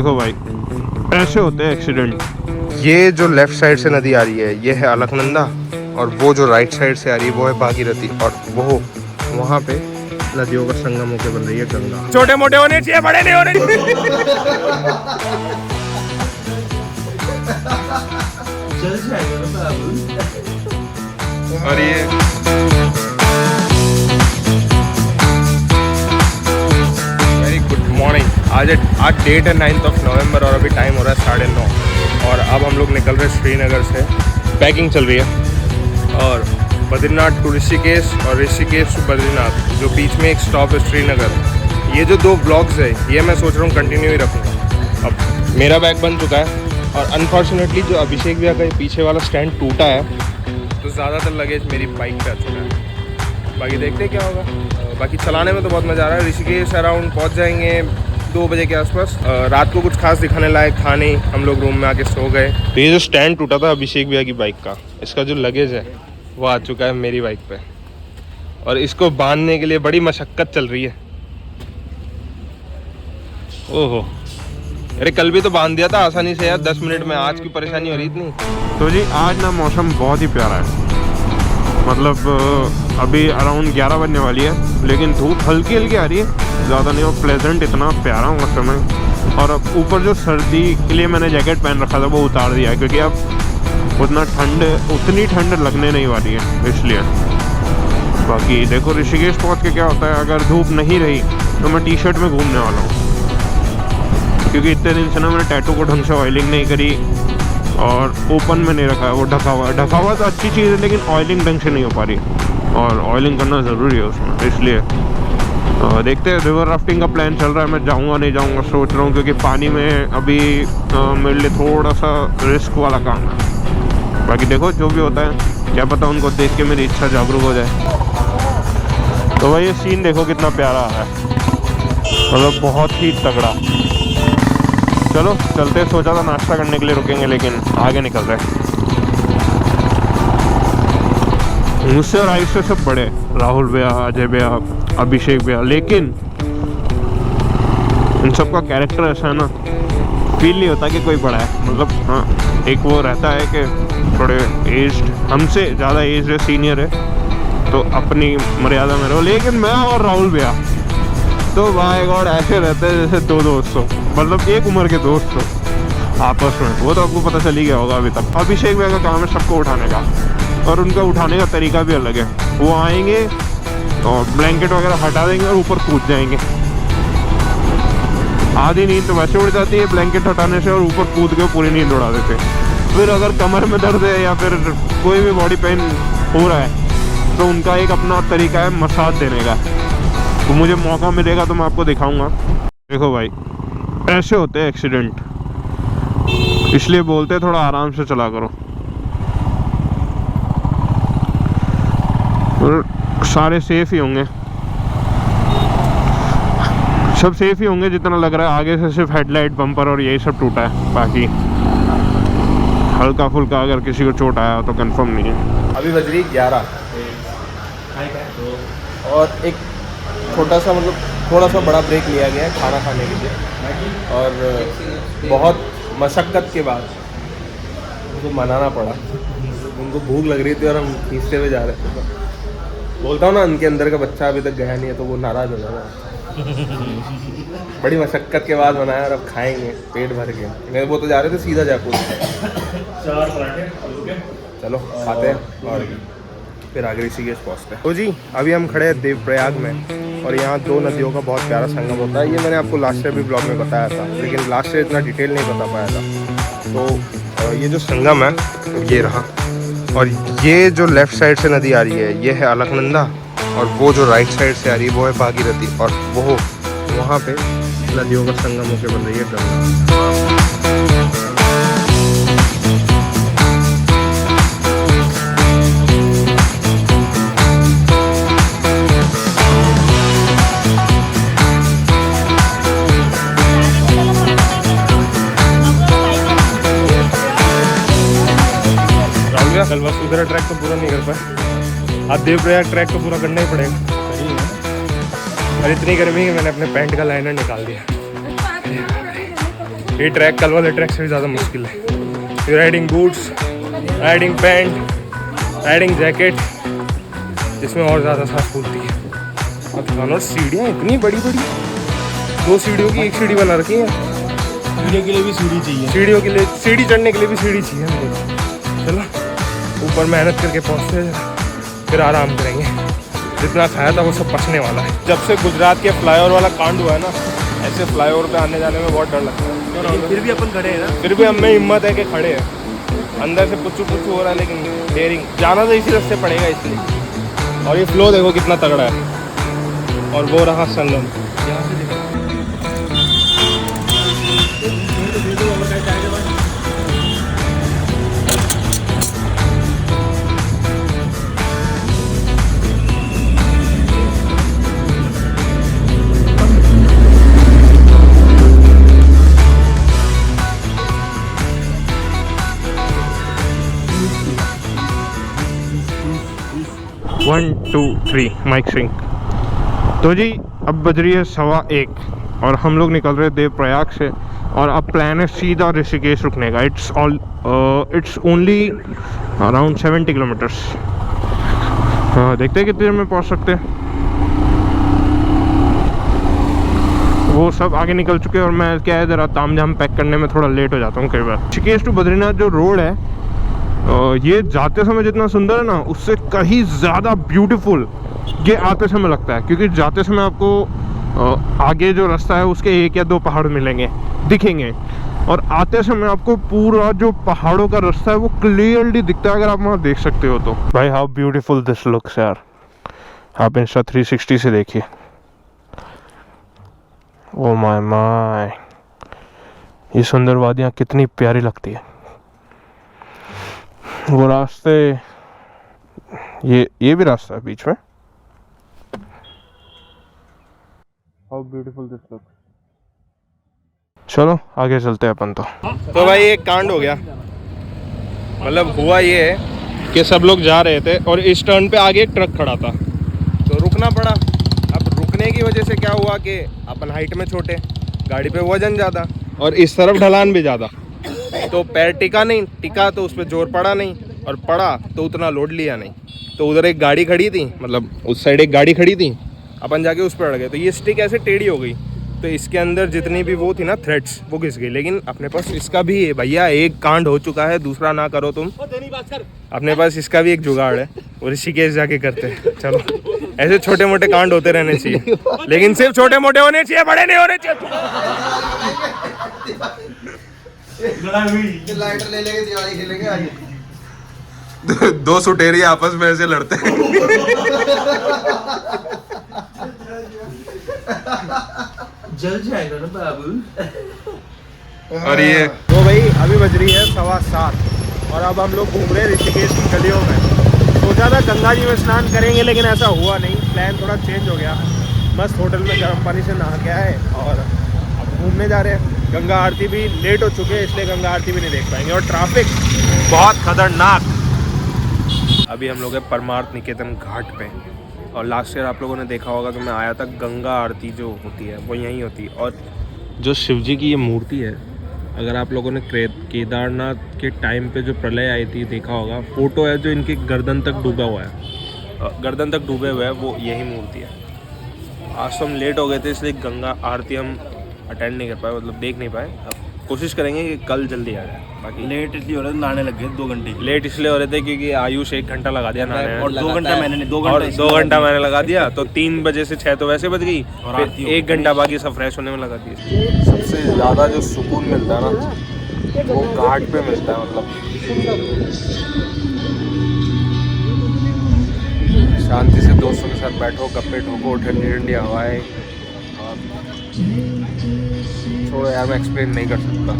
देखो भाई, ऐसे होते हैं एक्सीडेंट। ये जो लेफ्ट साइड से नदी आ रही है ये है अलकनंदा, और वो जो राइट साइड से आ रही है वो है भागीरथी, और वो वहाँ पे नदियों का संगम होकर बन रही है गंगा। छोटे मोटे होने चाहिए, बड़े नहीं होने चाहिए। और ये वेरी गुड मॉर्निंग। आज डेट है 9 नवंबर और अभी टाइम हो रहा है 9:30, और अब हम लोग निकल रहे हैं श्रीनगर से। पैकिंग चल रही है, और बद्रीनाथ टू ऋषिकेश और ऋषिकेश टू बद्रीनाथ, जो बीच में एक स्टॉप है श्रीनगर। ये जो 2 ब्लॉग्स है ये मैं सोच रहा हूँ कंटिन्यू ही रखूँगा। अब मेरा बैग बन चुका है, और अनफॉर्चुनेटली जो अभिषेक भैया का पीछे वाला स्टैंड टूटा है, तो ज़्यादातर लगेज मेरी बाइक पे आ चुका है। बाकी देखते हैं क्या होगा। बाकी चलाने में तो बहुत मज़ा आ रहा है। ऋषिकेश अराउंड पहुँच जाएंगे 2 बजे के आसपास। रात को कुछ खास दिखाने लायक था नहीं, हम लोग रूम में आके सो गए। तो ये जो स्टैंड टूटा था अभिषेक भैया की बाइक का, इसका जो लगेज है वो आ चुका है मेरी बाइक पे, और इसको बांधने के लिए बड़ी मशक्क़त चल रही है। ओहो, अरे कल भी तो बांध दिया था आसानी से यार, 10 मिनट में। आज की परेशानी हो रही इतनी। तो जी आज ना मौसम बहुत ही प्यारा है। मतलब अभी अराउंड 11 बजने वाली है, लेकिन धूप हल्की हल्की आ रही है, ज़्यादा नहीं। और प्लेजेंट इतना प्यारा मौसम है। और अब ऊपर जो सर्दी के लिए मैंने जैकेट पहन रखा था वो उतार दिया है, क्योंकि अब उतनी ठंड लगने नहीं वाली है, इसलिए। बाकी देखो ऋषिकेश पहुँच के क्या होता है। अगर धूप नहीं रही तो मैं टी शर्ट में घूमने वाला हूँ, क्योंकि इतने दिन से ना मैंने टैटू को ढंग से ऑयलिंग नहीं करी, और ओपन में नहीं रखा है, वो ढका हुआ तो अच्छी चीज़ है, लेकिन ऑयलिंग ढंग से नहीं हो पा रही, और ऑयलिंग करना ज़रूरी है उसमें। इसलिए देखते हैं। रिवर राफ्टिंग का प्लान चल रहा है, मैं जाऊँगा नहीं जाऊँगा सोच रहा हूँ, क्योंकि पानी में अभी मेरे लिए थोड़ा सा रिस्क वाला काम है। बाकी देखो जो भी होता है, क्या पता उनको देख के मेरी इच्छा जागरूक हो जाए। तो भाई ये सीन देखो कितना प्यारा है, मतलब बहुत ही तगड़ा। चलो चलते। सोचा था नाश्ता करने के लिए रुकेंगे, लेकिन आगे निकल रहे। मुझसे और आयुष से सब बड़े, राहुल भैया, अजय भैया, अभिषेक भैया, लेकिन इन सबका कैरेक्टर ऐसा है ना, फील नहीं होता कि कोई बड़ा है। मतलब हाँ, एक वो रहता है कि थोड़े एज्ड, हमसे ज़्यादा एज है, सीनियर है, तो अपनी मर्यादा में रहो। लेकिन मैं और राहुल भैया तो भाई गॉड ऐसे रहते हैं जैसे 2 दोस्त हो, मतलब एक उम्र के दोस्त हो आपस में। वो तो आपको पता चल ही गया होगा अभी तक। अभिषेक भैया का काम है सबको उठाने का, और उनका उठाने का तरीका भी अलग है। वो आएंगे और ब्लैंकेट वगैरह हटा देंगे और ऊपर कूद जाएंगे। आधी नींद तो वैसे उड़ जाती है ब्लैंकेट हटाने से, और ऊपर कूद के पूरी नींद उड़ा देते। फिर अगर कमर में दर्द है या फिर कोई भी बॉडी पेन हो रहा है, तो उनका एक अपना तरीका है मसाज देने का। तो मुझे मौका मिलेगा तो मैं आपको दिखाऊंगा। देखो भाई, ऐसे होते हैं एक्सीडेंट, इसलिए बोलते हैं थोड़ा आराम से चला करो। और सारे सेफ ही होंगे, सब सेफ ही होंगे जितना लग रहा है। आगे से सिर्फ हेडलाइट, बम्पर और यही सब टूटा है, बाकी हल्का फुल्का अगर किसी को चोट आया तो कंफर्म नहीं है। अभी बज रही 11, और एक छोटा सा, मतलब थोड़ा सा बड़ा ब्रेक लिया गया है खाना खाने के लिए, और बहुत मशक्क़त के बाद उनको मनाना पड़ा। उनको भूख लग रही थी और हम खींचते हुए जा रहे थे। बोलता हूँ ना, उनके अंदर का बच्चा अभी तक गया नहीं है, तो वो नाराज़ हो जाएगा। बड़ी मशक्क़त के बाद बनाया, और अब खाएंगे पेट भर के। मैं वो तो जा रहे थे सीधा जयपुर। 4 पराठे। चलो खाते हैं और फिर आगे ऋषिकेश पहुँचते हैं। तो जी अभी हम खड़े हैं देवप्रयाग में, और यहाँ 2 नदियों का बहुत प्यारा संगम होता है। ये मैंने आपको लास्ट ईयर भी ब्लॉग में बताया था, लेकिन लास्ट ईयर इतना डिटेल नहीं बता पाया था। तो ये जो संगम है ये रहा, और ये जो लेफ़्ट साइड से नदी आ रही है ये है अलकनंदा, और वो जो राइट साइड से आ रही है वो है भागीरथी, और वो वहाँ पे नदियों का संगम होकर बन रही है गंगा। कल वसुंधरा ट्रैक तो पूरा नहीं कर पाए, अब देवप्रयाग ट्रैक तो पूरा करना ही पड़ेगा। और इतनी गर्मी कि मैंने अपने पैंट का लाइनर निकाल दिया। ये ट्रैक कल वाले ट्रैक से भी ज़्यादा मुश्किल है। Riding boots, riding pant, riding jacket, जिसमें और ज़्यादा सांस फूलती है। और सीढ़ियाँ इतनी बड़ी बड़ी, 2 सीढ़ियों की 1 सीढ़ी बना रखी है। सीढ़ियों के लिए भी सीढ़ी चाहिए, सीढ़ियों के लिए, सीढ़ी चढ़ने के लिए भी सीढ़ी चाहिए हमको। चलो ऊपर मेहनत करके पहुँचते हैं, फिर आराम करेंगे। जितना खाया था वो सब पचने वाला है। जब से गुजरात के फ्लाईओवर वाला कांड हुआ है ना, ऐसे फ्लाईओवर पे आने जाने में बहुत डर लगता है। लेकिन फिर भी अपन खड़े हैं ना, फिर भी हमें हिम्मत है कि खड़े हैं। अंदर से पुच्चू पुच्चू हो रहा है, लेकिन डेयरिंग जाना तो इसी रास्ते पड़ेगा इसलिए। और ये फ्लो देखो कितना तगड़ा है। और वो रहा Sangam. One two three mic sync. तो जी अब बज रही है 1:15 और हम लोग निकल रहे देवप्रयाग से, और अब प्लान है सीधा ऋषिकेश रुकने का। It's only around 70 kilometres. देखते हैं कितनी देर में पहुंच सकते हैं। वो सब आगे निकल चुके हैं और मैं क्या है ज़रा तामझाम पैक करने में थोड़ा लेट हो जाता हूँ कई बार। ऋषिकेश टू बद्रीनाथ जो रोड है, ये जाते समय जितना सुंदर है ना, उससे कहीं ज़्यादा ब्यूटीफुल ये आते समय लगता है। क्योंकि जाते समय आपको आगे जो रास्ता है उसके 1 या 2 पहाड़ मिलेंगे, दिखेंगे, और आते समय आपको पूरा जो पहाड़ों का रास्ता है वो क्लियरली दिखता है, अगर आप वहाँ देख सकते हो तो। भाई हाउ ब्यूटीफुल दिस लुक्स यार, आप इंस्टा 360 से देखिए। ओ माय माय, ये सुंदर वादियाँ कितनी प्यारी लगती है। वो रास्ते, ये भी रास्ता है बीच में। How beautiful this looks. चलो आगे चलते हैं अपन। तो भाई एक कांड हो गया। मतलब हुआ ये है कि सब लोग जा रहे थे और इस टर्न पे आगे एक ट्रक खड़ा था, तो रुकना पड़ा। अब रुकने की वजह से क्या हुआ कि अपन हाइट में छोटे, गाड़ी पे वजन ज़्यादा और इस तरफ ढलान भी ज़्यादा, तो पैर टिका तो उस पर जोर पड़ा नहीं, और पड़ा तो उतना लोड लिया नहीं। तो उधर एक गाड़ी खड़ी थी, मतलब उस साइड एक गाड़ी खड़ी थी, अपन जाके उस पर अड़ गए। तो ये स्टिक ऐसे टेढ़ी हो गई, तो इसके अंदर जितनी भी वो थी ना थ्रेड्स, वो घिस गई। लेकिन अपने पास इसका भी है भैया, एक कांड हो चुका है, दूसरा ना करो तुम। अपने पास इसका भी एक जुगाड़ है, और ऋषिकेश जाके करते हैं। चलो ऐसे छोटे मोटे कांड होते रहने चाहिए, लेकिन सिर्फ छोटे मोटे होने चाहिए, बड़े नहीं होने चाहिए। लाइटर ले लेके दिवाली खेलेंगे आज। 2 सुटेरी आपस में ऐसे लड़ते हैं। जल जाएगा ना बाबू। और ये तो भाई अभी बज रही है 7:15 और अब हम लोग घूम रहे हैं ऋषिकेश की गलियों में। सोचा था गंगा जी में स्नान करेंगे, लेकिन ऐसा हुआ नहीं, प्लान थोड़ा चेंज हो गया। मस्त होटल में गर्म पानी से नहा के आए और अब घूमने जा रहे हैं। गंगा आरती भी लेट हो चुके हैं, इसलिए गंगा आरती भी नहीं देख पाएंगे, और ट्रैफिक बहुत खतरनाक। अभी हम लोग हैं परमार्थ निकेतन घाट पे, और लास्ट ईयर आप लोगों ने देखा होगा तो मैं आया था, गंगा आरती जो होती है वो यहीं होती है। और जो शिवजी की ये मूर्ति है, अगर आप लोगों ने केदारनाथ के टाइम पे जो प्रलय आई थी देखा होगा, फोटो है जो इनके गर्दन तक डूबा हुआ है, गर्दन तक डूबे हुए है, वो यही मूर्ति है। आज तो हम लेट हो गए थे, इसलिए गंगा आरती हम अटेंड नहीं कर पाए, मतलब देख नहीं पाए। अब कोशिश करेंगे कि कल जल्दी आ जाए। बाकी लेट इसलिए हो रहा है, नहाने लग गए 2 घंटे। लेट इसलिए हो रहे थे क्योंकि आयुष 1 घंटा लगा दिया नहाने में, और 2 घंटा मैंने 2 और घंटा 2 घंटा मैंने लगा दिया, तो 3 बजे से 6 तो वैसे बज गई, और फिर आरती 1 घंटा बाकी सब फ्रेश होने में लगा दिया। सबसे ज़्यादा जो सुकून मिलता है ना, वो घाट पे मिलता है। मतलब शांति से दोस्तों के साथ बैठो, गप्पे ठोको, ठंडी ठंडी हवाएं। छोड़ो यार, मैं एक्सप्लेन नहीं कर सकता।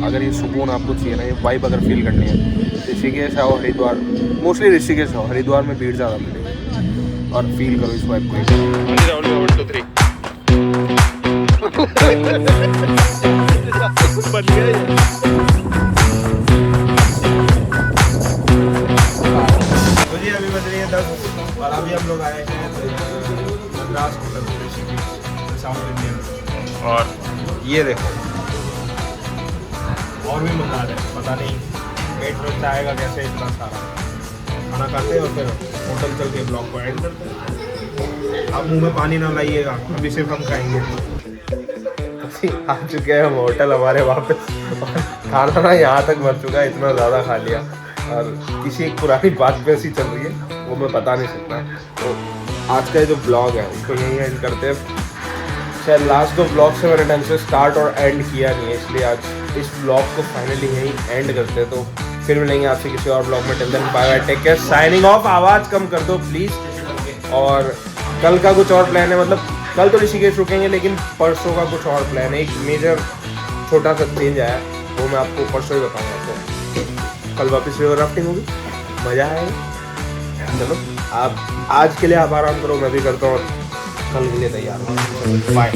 अगर ये सुकून आपको चाहिए ना, ये वाइब अगर फील करनी है, ऋषिकेश आओ, हरिद्वार, मोस्टली ऋषिकेश आओ, हरिद्वार में भीड़ ज़्यादा मिलेगी, और फील करो इस वाइब को। 1 2 3 बन गया। तो जी अभी बज रही है 10 और अभी हम लोग आए हैं Madras hotel Rishikesh south Indian. और ये देखो और भी मंगा रहे हैं, पता नहीं पेट में आएगा कैसे इतना सारा। खाना खाते हैं और फिर होटल चल के ब्लॉग को एंड करते हैं। आप मुंह में पानी ना लाइएगा, अभी सिर्फ हम खाएंगे। आ चुके हैं हम होटल हमारे वापस, खाना ना यहाँ तक मर चुका है, इतना ज़्यादा खा लिया। और किसी एक पुरानी बात पे ऐसी चल रही है, वो मैं बता नहीं सकता। तो आज का जो ब्लॉग है उसको यहीं एंड करते हैं। शायद लास्ट दो ब्लॉग से मैंने ढंग से स्टार्ट और एंड किया नहीं है, इसलिए आज इस ब्लॉग को फाइनली यहीं एंड करते हैं। तो फिर मिलेंगे आपसे किसी और ब्लॉग में। Till then bye bye, take care, signing off. आवाज़ कम कर दो प्लीज़। और कल का कुछ और प्लान है, मतलब कल तो ऋषिकेश रुकेंगे, लेकिन परसों का कुछ और प्लान है। एक मेजर छोटा सा चेंज आया, वो मैं आपको परसों ही बताऊँगा। तो कल वापस रिवर राफ्टिंग होगी, मज़ा आएगा। चलो आप आज के लिए आप आराम करो, मैं भी करता हूँ और कल के लिए तैयार हूँ। बाय।